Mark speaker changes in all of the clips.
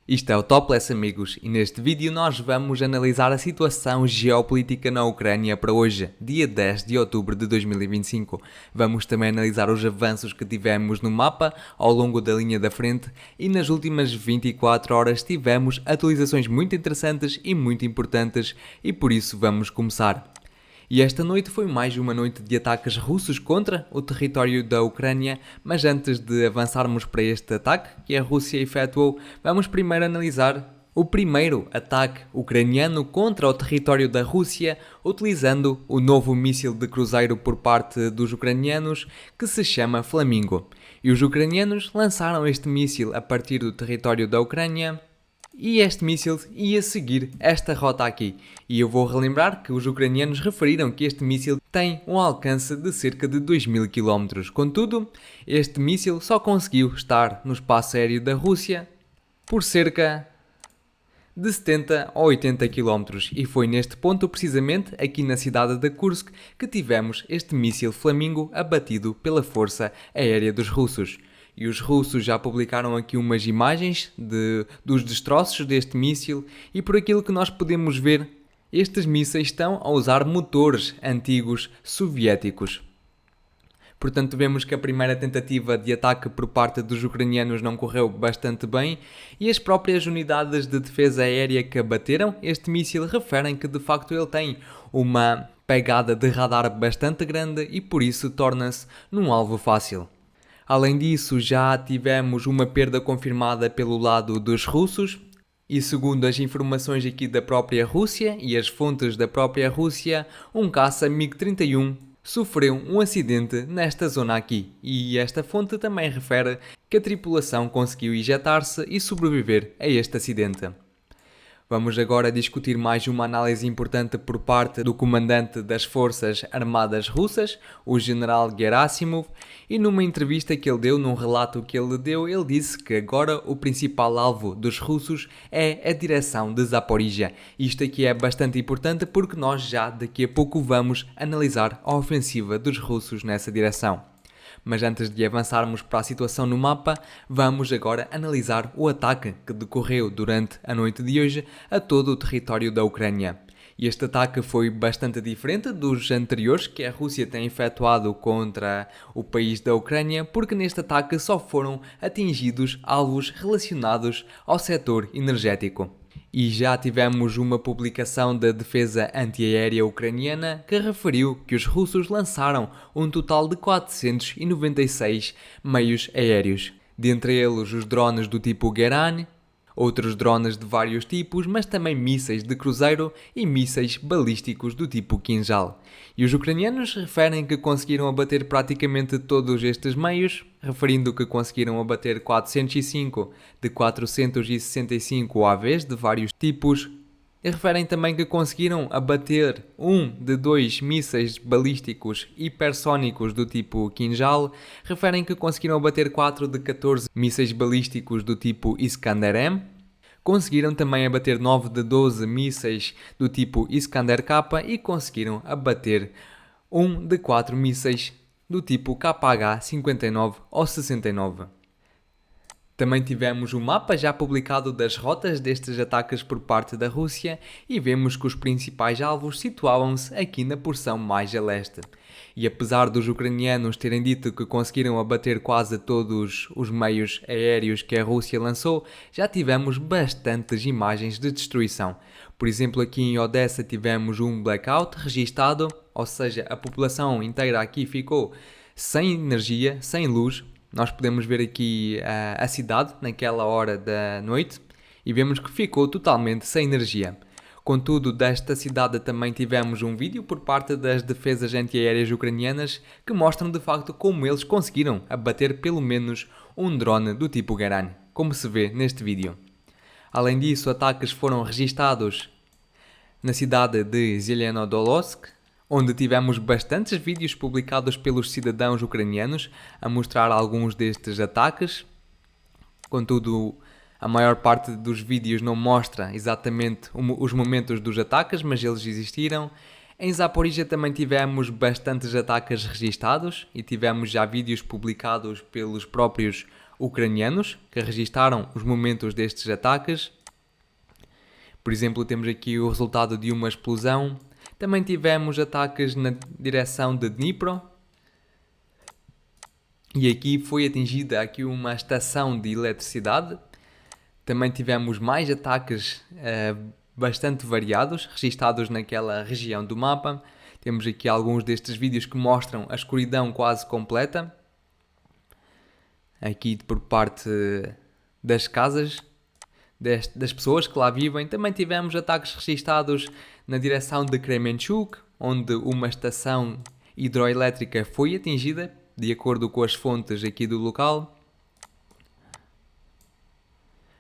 Speaker 1: Isto é o Topless, amigos, e neste vídeo nós vamos analisar a situação geopolítica na Ucrânia para hoje, dia 10 de outubro de 2025. Vamos também analisar os avanços que tivemos no mapa ao longo da linha da frente e nas últimas 24 horas tivemos atualizações muito interessantes e muito importantes e por isso vamos começar. E esta noite foi mais uma noite de ataques russos contra o território da Ucrânia, mas antes de avançarmos para este ataque que a Rússia efetuou, vamos primeiro analisar o primeiro ataque ucraniano contra o território da Rússia, utilizando o novo míssil de cruzeiro por parte dos ucranianos, que se chama Flamingo. E os ucranianos lançaram este míssil a partir do território da Ucrânia, e este míssil ia seguir esta rota aqui. E eu vou relembrar que os ucranianos referiram que este míssil tem um alcance de cerca de 2000 km. Contudo, este míssil só conseguiu estar no espaço aéreo da Rússia por cerca de 70 a 80 km. E foi neste ponto, precisamente aqui na cidade de Kursk, que tivemos este míssil Flamingo abatido pela força aérea dos russos. E os russos já publicaram aqui umas imagens dos destroços deste míssil e por aquilo que nós podemos ver, estes mísseis estão a usar motores antigos soviéticos. Portanto, vemos que a primeira tentativa de ataque por parte dos ucranianos não correu bastante bem e as próprias unidades de defesa aérea que abateram este míssil referem que de facto ele tem uma pegada de radar bastante grande e por isso torna-se num alvo fácil. Além disso, já tivemos uma perda confirmada pelo lado dos russos e segundo as informações aqui da própria Rússia e as fontes da própria Rússia, um caça MiG-31 sofreu um acidente nesta zona aqui e esta fonte também refere que a tripulação conseguiu ejetar-se e sobreviver a este acidente. Vamos agora discutir mais uma análise importante por parte do comandante das Forças Armadas Russas, o general Gerasimov, e numa entrevista que ele deu, num relato que ele deu, ele disse que agora o principal alvo dos russos é a direção de Zaporizhia. Isto aqui é bastante importante porque nós já daqui a pouco vamos analisar a ofensiva dos russos nessa direção. Mas antes de avançarmos para a situação no mapa, vamos agora analisar o ataque que decorreu durante a noite de hoje a todo o território da Ucrânia. E este ataque foi bastante diferente dos anteriores que a Rússia tem efetuado contra o país da Ucrânia, porque neste ataque só foram atingidos alvos relacionados ao setor energético. E já tivemos uma publicação da defesa antiaérea ucraniana que referiu que os russos lançaram um total de 496 meios aéreos, dentre eles os drones do tipo Geran, outros drones de vários tipos, mas também mísseis de cruzeiro e mísseis balísticos do tipo Kinjal. E os ucranianos referem que conseguiram abater praticamente todos estes meios, referindo que conseguiram abater 405 de 465 UAVs de vários tipos, e referem também que conseguiram abater um de 2 mísseis balísticos hipersónicos do tipo Kinjal, referem que conseguiram abater 4 de 14 mísseis balísticos do tipo Iskander-M, conseguiram também abater 9 de 12 mísseis do tipo Iskander-K e conseguiram abater 1 de 4 mísseis do tipo KH-59 ou 69. Também tivemos o mapa já publicado das rotas destes ataques por parte da Rússia e vemos que os principais alvos situavam-se aqui na porção mais a leste. E apesar dos ucranianos terem dito que conseguiram abater quase todos os meios aéreos que a Rússia lançou, já tivemos bastantes imagens de destruição. Por exemplo, aqui em Odessa tivemos um blackout registado, ou seja, a população inteira aqui ficou sem energia, sem luz. Nós podemos ver aqui a cidade naquela hora da noite e vemos que ficou totalmente sem energia. Contudo, desta cidade também tivemos um vídeo por parte das defesas antiaéreas ucranianas que mostram de facto como eles conseguiram abater pelo menos um drone do tipo Geran, como se vê neste vídeo. Além disso, ataques foram registados na cidade de Zelenodolsk, onde tivemos bastantes vídeos publicados pelos cidadãos ucranianos a mostrar alguns destes ataques. Contudo, a maior parte dos vídeos não mostra exatamente os momentos dos ataques, mas eles existiram. Em Zaporizhia também tivemos bastantes ataques registados e tivemos já vídeos publicados pelos próprios ucranianos que registaram os momentos destes ataques. Por exemplo, temos aqui o resultado de uma explosão. Também tivemos ataques na direção de Dnipro. E aqui foi atingida aqui uma estação de eletricidade. Também tivemos mais ataques bastante variados, registados naquela região do mapa. Temos aqui alguns destes vídeos que mostram a escuridão quase completa. Aqui por parte das casas, das pessoas que lá vivem. Também tivemos ataques registados na direção de Kremenchuk, onde uma estação hidroelétrica foi atingida, de acordo com as fontes aqui do local.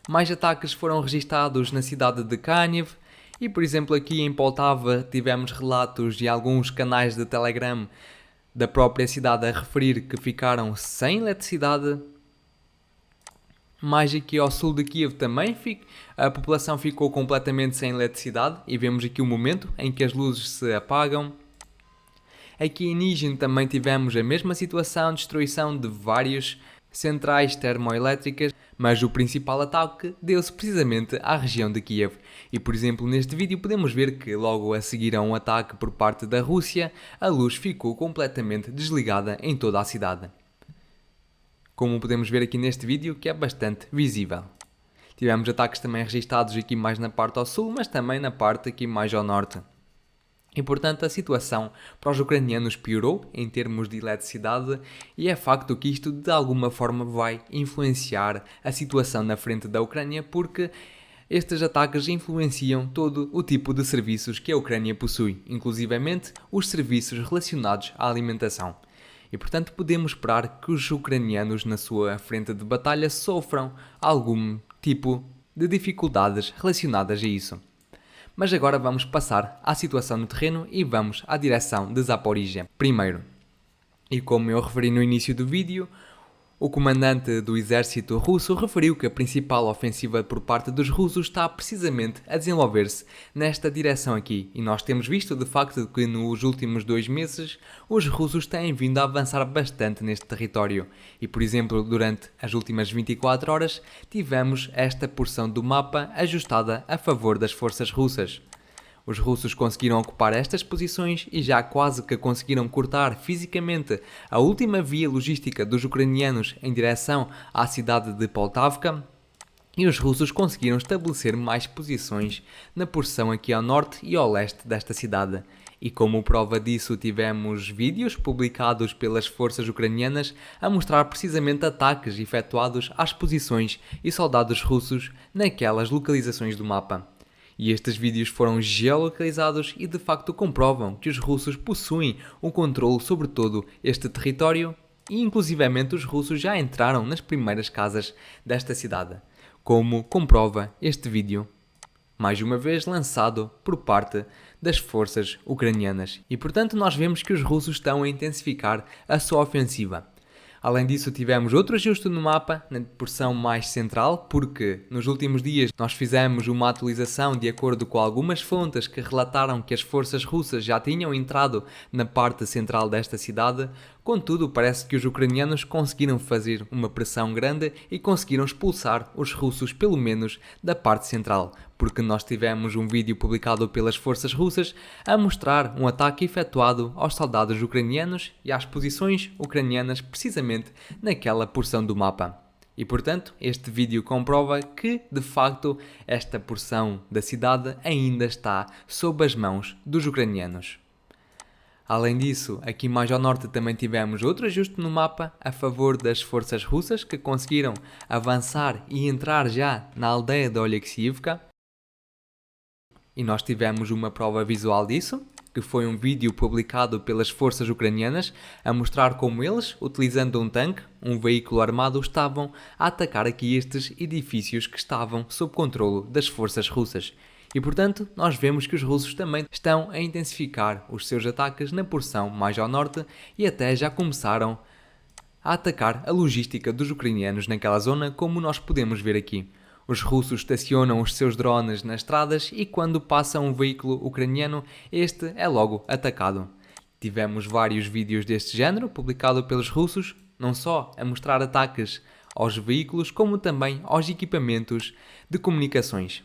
Speaker 1: Mais ataques foram registados na cidade de Kharkiv e, por exemplo, aqui em Poltava tivemos relatos de alguns canais de Telegram da própria cidade a referir que ficaram sem eletricidade. Mais aqui ao sul de Kiev também a população ficou completamente sem eletricidade e vemos aqui o momento em que as luzes se apagam. Aqui em Nizhyn também tivemos a mesma situação, destruição de várias centrais termoelétricas, mas o principal ataque deu-se precisamente à região de Kiev. E por exemplo, neste vídeo podemos ver que logo a seguir a um ataque por parte da Rússia, a luz ficou completamente desligada em toda a cidade. Como podemos ver aqui neste vídeo, que é bastante visível. Tivemos ataques também registados aqui mais na parte ao sul, mas também na parte aqui mais ao norte. E portanto a situação para os ucranianos piorou em termos de eletricidade e é facto que isto de alguma forma vai influenciar a situação na frente da Ucrânia, porque estes ataques influenciam todo o tipo de serviços que a Ucrânia possui, inclusivamente os serviços relacionados à alimentação. E portanto podemos esperar que os ucranianos na sua frente de batalha sofram algum tipo de dificuldades relacionadas a isso. Mas agora vamos passar à situação no terreno e vamos à direção de Zaporizhia. Primeiro, e como eu referi no início do vídeo, o comandante do exército russo referiu que a principal ofensiva por parte dos russos está precisamente a desenvolver-se nesta direção aqui. E nós temos visto de facto que nos últimos 2 meses os russos têm vindo a avançar bastante neste território. E por exemplo, durante as últimas 24 horas tivemos esta porção do mapa ajustada a favor das forças russas. Os russos conseguiram ocupar estas posições e já quase que conseguiram cortar fisicamente a última via logística dos ucranianos em direção à cidade de Poltavka, e os russos conseguiram estabelecer mais posições na porção aqui ao norte e ao leste desta cidade. E como prova disso tivemos vídeos publicados pelas forças ucranianas a mostrar precisamente ataques efetuados às posições e soldados russos naquelas localizações do mapa. E estes vídeos foram geolocalizados e de facto comprovam que os russos possuem o controle sobre todo este território e inclusivamente os russos já entraram nas primeiras casas desta cidade, como comprova este vídeo, mais uma vez lançado por parte das forças ucranianas. E portanto nós vemos que os russos estão a intensificar a sua ofensiva. Além disso, tivemos outro ajuste no mapa, na porção mais central, porque nos últimos dias nós fizemos uma atualização de acordo com algumas fontes que relataram que as forças russas já tinham entrado na parte central desta cidade. Contudo, parece que os ucranianos conseguiram fazer uma pressão grande e conseguiram expulsar os russos, pelo menos, da parte central, porque nós tivemos um vídeo publicado pelas forças russas a mostrar um ataque efetuado aos soldados ucranianos e às posições ucranianas precisamente naquela porção do mapa. E portanto, este vídeo comprova que, de facto, esta porção da cidade ainda está sob as mãos dos ucranianos. Além disso, aqui mais ao norte também tivemos outro ajuste no mapa a favor das forças russas que conseguiram avançar e entrar já na aldeia de Oleksiivka. E nós tivemos uma prova visual disso, que foi um vídeo publicado pelas forças ucranianas a mostrar como eles, utilizando um tanque, um veículo armado, estavam a atacar aqui estes edifícios que estavam sob controlo das forças russas. E portanto, nós vemos que os russos também estão a intensificar os seus ataques na porção mais ao norte e até já começaram a atacar a logística dos ucranianos naquela zona, como nós podemos ver aqui. Os russos estacionam os seus drones nas estradas e quando passa um veículo ucraniano, este é logo atacado. Tivemos vários vídeos deste género publicados pelos russos, não só a mostrar ataques aos veículos como também aos equipamentos de comunicações.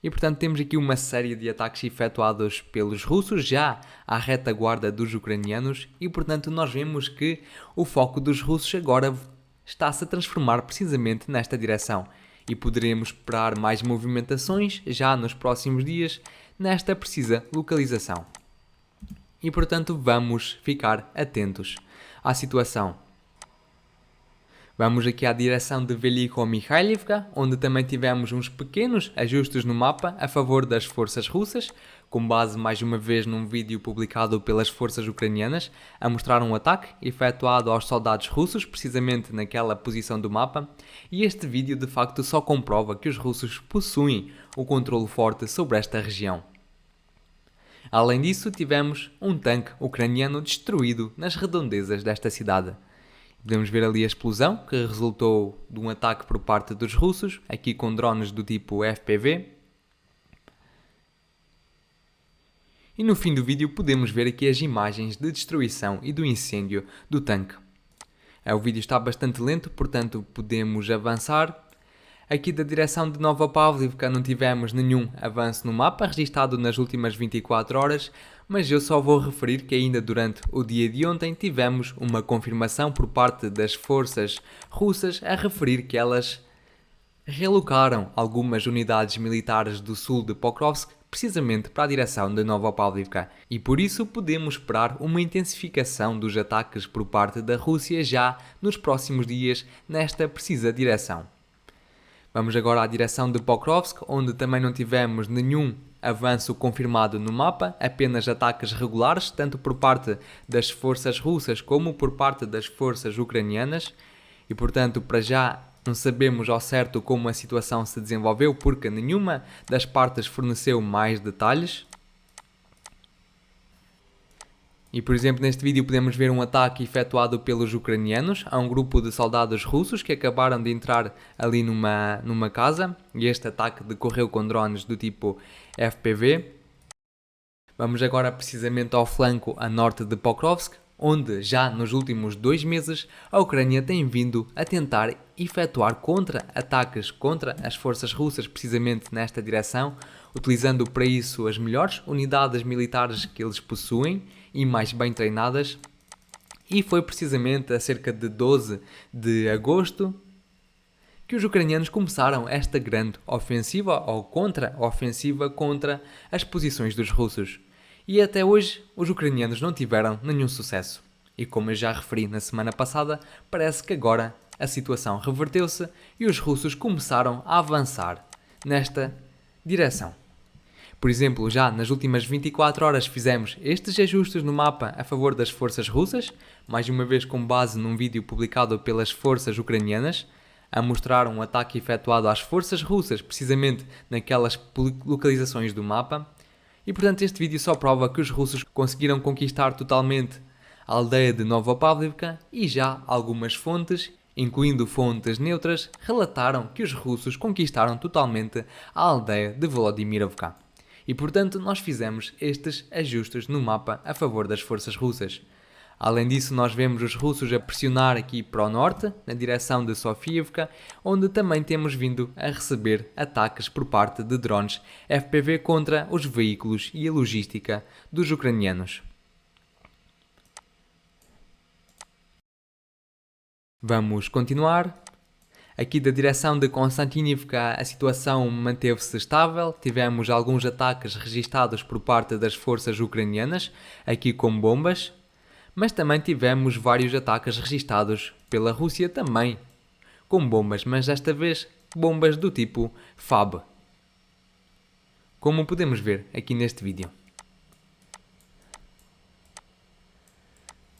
Speaker 1: E portanto temos aqui uma série de ataques efetuados pelos russos já à retaguarda dos ucranianos e portanto nós vemos que o foco dos russos agora está-se a transformar precisamente nesta direção e poderemos esperar mais movimentações já nos próximos dias nesta precisa localização. E portanto vamos ficar atentos à situação. Vamos aqui à direção de Veliko-Mikhailivka, onde também tivemos uns pequenos ajustes no mapa a favor das forças russas, com base mais uma vez num vídeo publicado pelas forças ucranianas, a mostrar um ataque efetuado aos soldados russos, precisamente naquela posição do mapa, e este vídeo de facto só comprova que os russos possuem o controle forte sobre esta região. Além disso, tivemos um tanque ucraniano destruído nas redondezas desta cidade. Podemos ver ali a explosão que resultou de um ataque por parte dos russos, aqui com drones do tipo FPV. E no fim do vídeo podemos ver aqui as imagens de destruição e do incêndio do tanque. O vídeo está bastante lento, portanto podemos avançar. Aqui da direção de Nova Pavlivka não tivemos nenhum avanço no mapa registado nas últimas 24 horas, mas eu só vou referir que ainda durante o dia de ontem tivemos uma confirmação por parte das forças russas a referir que elas realocaram algumas unidades militares do sul de Pokrovsk precisamente para a direção de Nova Pavlivka e por isso podemos esperar uma intensificação dos ataques por parte da Rússia já nos próximos dias nesta precisa direção. Vamos agora à direção de Pokrovsk, onde também não tivemos nenhum avanço confirmado no mapa, apenas ataques regulares, tanto por parte das forças russas como por parte das forças ucranianas. E portanto, para já não sabemos ao certo como a situação se desenvolveu, porque nenhuma das partes forneceu mais detalhes. E por exemplo, neste vídeo podemos ver um ataque efetuado pelos ucranianos a um grupo de soldados russos que acabaram de entrar ali numa casa, e este ataque decorreu com drones do tipo FPV. Vamos agora precisamente ao flanco a norte de Pokrovsk, onde já nos últimos 2 meses a Ucrânia tem vindo a tentar efetuar contra-ataques contra as forças russas precisamente nesta direção, utilizando para isso as melhores unidades militares que eles possuem e mais bem treinadas. E foi precisamente a cerca de 12 de agosto que os ucranianos começaram esta grande ofensiva ou contra-ofensiva contra as posições dos russos. E até hoje os ucranianos não tiveram nenhum sucesso. E como eu já referi na semana passada, parece que agora a situação reverteu-se e os russos começaram a avançar nesta direção. Por exemplo, já nas últimas 24 horas fizemos estes ajustes no mapa a favor das forças russas, mais uma vez com base num vídeo publicado pelas forças ucranianas, a mostrar um ataque efetuado às forças russas precisamente naquelas localizações do mapa. E portanto este vídeo só prova que os russos conseguiram conquistar totalmente a aldeia de Nova Pavlivka e já algumas fontes, incluindo fontes neutras, relataram que os russos conquistaram totalmente a aldeia de Volodimirovka. E portanto nós fizemos estes ajustes no mapa a favor das forças russas. Além disso, nós vemos os russos a pressionar aqui para o norte, na direção de Sofiivka, onde também temos vindo a receber ataques por parte de drones FPV contra os veículos e a logística dos ucranianos. Vamos continuar. Aqui da direção de Konstantinivka a situação manteve-se estável, tivemos alguns ataques registados por parte das forças ucranianas, aqui com bombas, mas também tivemos vários ataques registados pela Rússia também, com bombas, mas desta vez bombas do tipo FAB, como podemos ver aqui neste vídeo.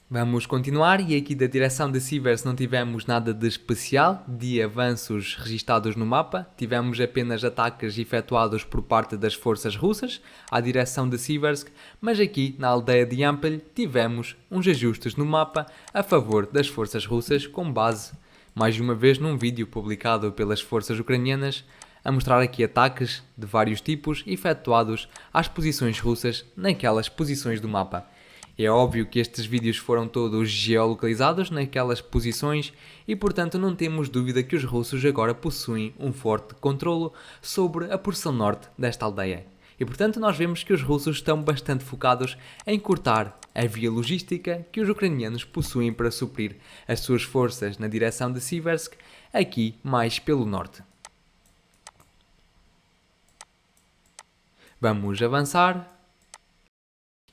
Speaker 1: Vamos continuar e aqui da direção de Sivers não tivemos nada de especial de avanços registados no mapa, tivemos apenas ataques efetuados por parte das forças russas à direção de Siversk, mas aqui na aldeia de Yampel tivemos uns ajustes no mapa a favor das forças russas com base, mais uma vez num vídeo publicado pelas forças ucranianas, a mostrar aqui ataques de vários tipos efetuados às posições russas naquelas posições do mapa. É óbvio que estes vídeos foram todos geolocalizados naquelas posições e, portanto, não temos dúvida que os russos agora possuem um forte controlo sobre a porção norte desta aldeia. E, portanto, nós vemos que os russos estão bastante focados em cortar a via logística que os ucranianos possuem para suprir as suas forças na direção de Siversk, aqui mais pelo norte. Vamos avançar.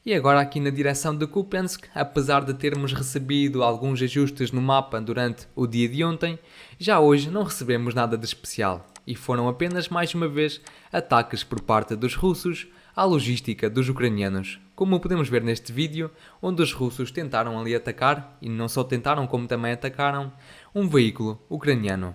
Speaker 1: E agora aqui na direção de Kupiansk, apesar de termos recebido alguns ajustes no mapa durante o dia de ontem, já hoje não recebemos nada de especial e foram apenas mais uma vez ataques por parte dos russos à logística dos ucranianos, como podemos ver neste vídeo, onde os russos tentaram ali atacar, e não só tentaram como também atacaram, um veículo ucraniano.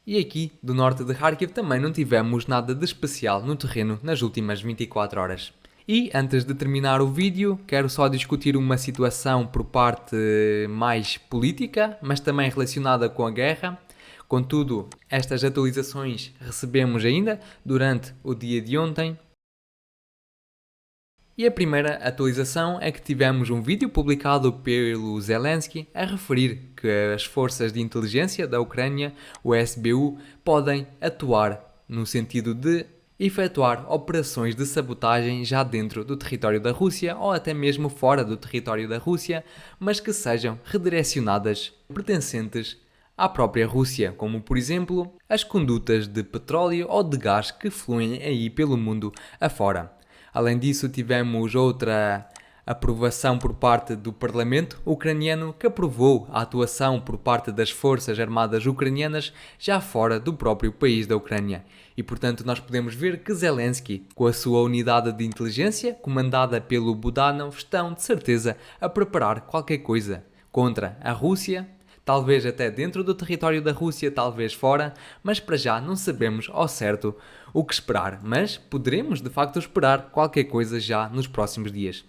Speaker 1: E aqui, do norte de Kharkiv, também não tivemos nada de especial no terreno nas últimas 24 horas. E, antes de terminar o vídeo, quero só discutir uma situação por parte mais política, mas também relacionada com a guerra. Contudo, estas atualizações recebemos ainda durante o dia de ontem. E a primeira atualização é que tivemos um vídeo publicado pelo Zelensky a referir que as forças de inteligência da Ucrânia, o SBU, podem atuar no sentido de efetuar operações de sabotagem já dentro do território da Rússia ou até mesmo fora do território da Rússia, mas que sejam redirecionadas pertencentes à própria Rússia, como por exemplo as condutas de petróleo ou de gás que fluem aí pelo mundo afora. Além disso, tivemos outra aprovação por parte do Parlamento ucraniano que aprovou a atuação por parte das forças armadas ucranianas já fora do próprio país da Ucrânia. E portanto nós podemos ver que Zelensky, com a sua unidade de inteligência, comandada pelo Budanov, estão de certeza a preparar qualquer coisa contra a Rússia, talvez até dentro do território da Rússia, talvez fora, mas para já não sabemos ao certo o que esperar, mas poderemos de facto esperar qualquer coisa já nos próximos dias.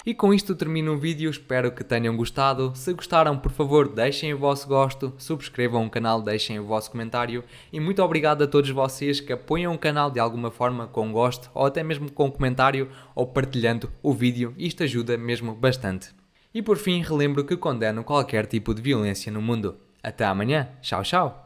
Speaker 1: E com isto termino o vídeo, espero que tenham gostado. Se gostaram, por favor, deixem o vosso gosto, subscrevam o canal, deixem o vosso comentário e muito obrigado a todos vocês que apoiam o canal de alguma forma com gosto ou até mesmo com comentário ou partilhando o vídeo, isto ajuda mesmo bastante. E por fim, relembro que condeno qualquer tipo de violência no mundo. Até amanhã. Tchau, tchau.